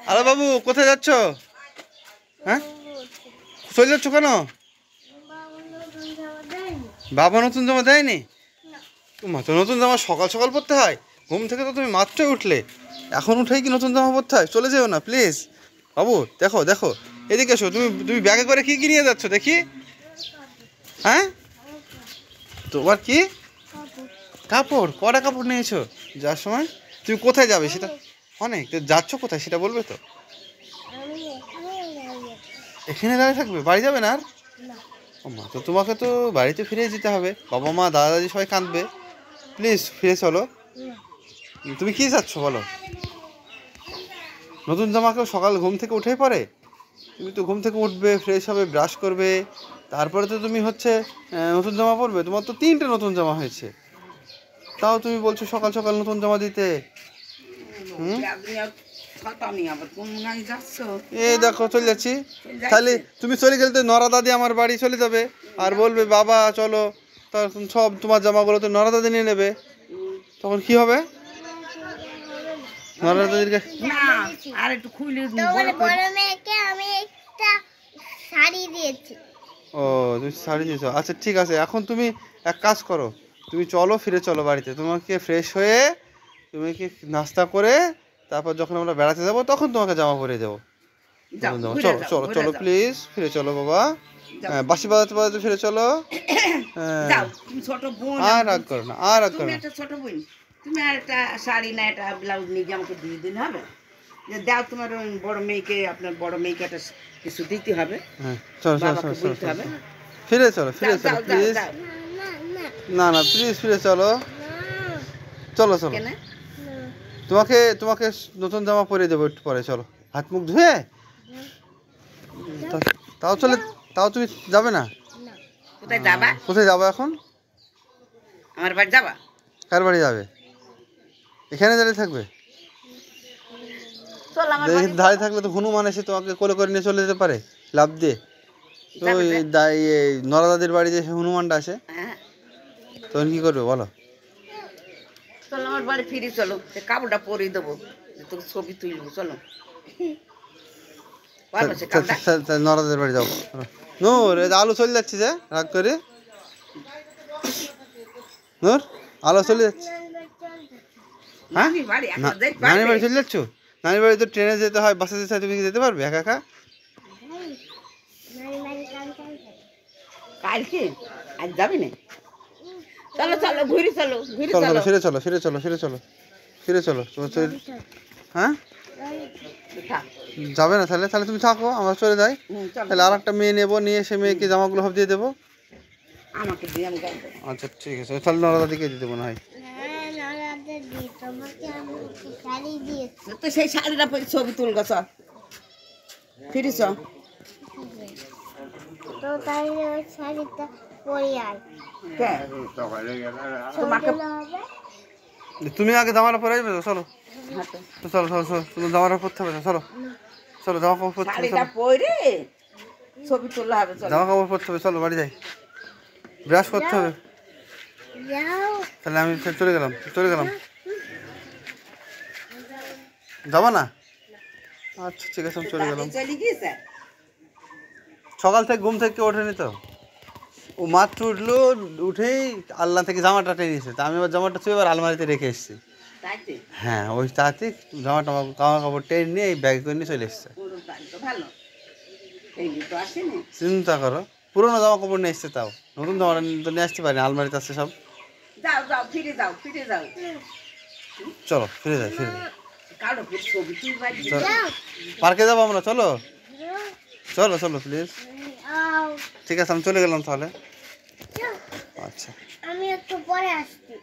আরে বাবু কোথায় যাচ্ছ? হ্যাঁ চলে যাচ্ছ কেন? বাবা নতুন জামা দেয়নি? তোমার তো নতুন জামা সকাল সকাল পরতে হয়। ঘুম থেকে তো তুমি মাত্রই উঠলে, এখন উঠেই কি নতুন জামা পরতে হয়? চলে যেও না প্লিজ। বাবু দেখো দেখো, এদিকে এসো। তুমি তুমি ব্যাগে করে কি কি নিয়ে যাচ্ছ দেখি? হ্যাঁ তোমার কি কাপড়? কটা কাপড় নিয়েছো যাওয়ার সময়? তুমি কোথায় যাবে সেটা অনেক, তো যাচ্ছ কোথায় সেটা বলবে তো? এখানে দাঁড়িয়ে থাকবে, বাড়ি যাবে না আর? ও মা, তো তোমাকে তো বাড়িতে ফিরে যেতে হবে। বাবা মা দাদা দাদি সবাই কাঁদবে। প্লিজ ফিরে চলো। তুমি কি চাচ্ছ বলো? নতুন জামা কেউ সকাল ঘুম থেকে উঠেই পরে? তুমি তো ঘুম থেকে উঠবে, ফ্রেশ হবে, ব্রাশ করবে, তারপরে তো তুমি হচ্ছে নতুন জামা পরবে। তোমার তো 3টে নতুন জামা হয়েছে, তাও তুমি বলছো সকাল সকাল নতুন জামা দিতে। হুম এই দেখো চলে যাচ্ছি। তাহলে তুমি চলে গেলে তো নরা দাদি আমার বাড়ি চলে যাবে আর বলবে বাবা চলো, তখন সব তোমার জামাগুলো তো নরা দাদি নিয়ে নেবে। তখন কি হবে? নরা দাদির কাছে আর একটু খুলে ও তুমি শাড়ি দিয়েছো, আচ্ছা ঠিক আছে। এখন তুমি এক কাজ করো, তুমি চলো, ফিরে চলো বাড়িতে। তোমাকে ফ্রেশ হয়ে তুমি কি নাস্তা করে তারপর যখন আমরা বেড়াতে যাবো তখন তোমাকে জামা পরিয়ে দেবো। চলো চলো চলো প্লিজ ফিরে চলো বাবা। হ্যাঁ বাসি বাজাতে বাজাতে ফিরে চলো। হ্যাঁ ছোট বোন, আর রাগ করো না, আর রাগ করো না। একটা ছোট বোন, তুমি আর একটা শাড়ি না একটা ব্লাউজ নিজে আমাকে দিয়ে দিন হবে। যে দাও তোমার ওই বড় মেয়েকে, আপনার বড় মেয়েকে একটা কিছু দিতে হবে। হ্যাঁ চলো চলো বাবাকে চলো চলো বলতে হবে। ফিরে চলো ফিরে যাও, চলো যাও, প্লিজ। যাও। না না প্লিজ ফিরে চলো, চলো চলো। কেন? তোমাকে তোমাকে নতুন জামা পরিয়ে দেবো একটু পরে, চলো হাত মুখ ধুয়ে। তাও চলে, তাও তুমি যাবে না? কোথায় যাবা? কোথায় যাবো এখন? আমার বাড়ি যাবা? কার বাড়ি যাবে? এখানে দাঁড়িয়ে থাকবে? চল আমার দেখি দাঁড়িয়ে থাকলে তো হনুমান এসে তোমাকে কোলে করে নিয়ে চলে যেতে পারে লাফ দিয়ে। তো এই নরা দাদির বাড়ি যে হনুমানটা আসে, হ্যাঁ তখন কি করবে বলো? চলো আমার বাড়ি ফিরে চলো, সে কাপড়টা পরিয়ে দেবো, তোর ছবি তুলবো। চলো ভালো সে কাপড়টা। নরা দাদির বাড়ি যাবো। নূর এই যে আলু চলে যাচ্ছে যে রাগ করে। নূর আলু চলে যাচ্ছে। হ্যাঁ নানির বাড়ি এখন যাইতে নানির পারবে? বাড়ি চলে যাচ্ছ? নানির বাড়ি তো ট্রেনে যেতে হয়, বাসে যেতে হয়, তুমি কি যেতে পারবে একা একা? কালকে আজ যাবি না? চলো চলো ঘুরে চলো, ঘুরে চলো চলো চলো। ফিরে চলো ফিরে চলো ফিরে চলো ফিরে চলো। তোমার হ্যাঁ থাক। যাবে না? তাহলে তাহলে তুমি থাকো, আমরা চলে যাই। চলো। তাহলে আর একটা মেয়ে নেবো, নিয়ে সে মেয়েকে জামাগুলো সব দিয়ে দেবো। আমাকে দিয়ে আমি গাই দেবো। আচ্ছা ঠিক আছে, তাহলে নরা দাদিকে দিয়ে দেবো না হয়। তো সেই শাড়িটা পরে ছবি তুলগো, চ ফিরে চ। তো তাহলে ওই শাড়িটা পরে আয়। হ্যাঁ, তোমাকে তুমি আগে জামাটা পরে আসবে তো, চলো হাতে তো চলো চলো চলো, তুমি জামাটা পরতে হবে না, চলো চলো জামা কাপড় পরতে হবে, শাড়িটা চলো পরে ছবি তুললে হবে। চলো জামা কাপড় পরতে হবে, চলো বাড়ি যাই, ব্রাশ করতে হবে। যাও তাহলে আমি ফের চলে গেলাম, চলে গেলাম। যাবো না? আচ্ছা ঠিক আছে, আমি চলে গেলাম। চলে গিয়েছে। সকাল থেকে ঘুম থেকে ওঠেনি তো, ও মাত্র উঠলো, উঠেই আলনা থেকে জামাটা টেনে নিয়েছে। তা আমি আবার জামাটা ছুঁয়ে এবার আলমারিতে রেখে এসেছি। তাইতে হ্যাঁ ওই তাতে জামাটা জামা কাপড় টেনে নিয়ে এই ব্যাগ করে নিয়ে চলে এসছে। পুরো তাই তো ভালো, এই তো আসেনি। চিন্তা করো, পুরোনো জামা কাপড় নিয়ে এসছে, তাও নতুন জামা তো নিয়ে আসতে পারি, আলমারিতে আছে সব। যাও যাও ফিরে যাও, ফিরে যাও। চলো ফিরে যাই, ফিরে যাই। কারো ছবি তুলবা। চলো পার্কে যাবো আমরা, চলো চলো চলো প্লিজ। ঠিক আছে আমি চলে গেলাম তাহলে। আচ্ছা আমি একটু পরে আসছি।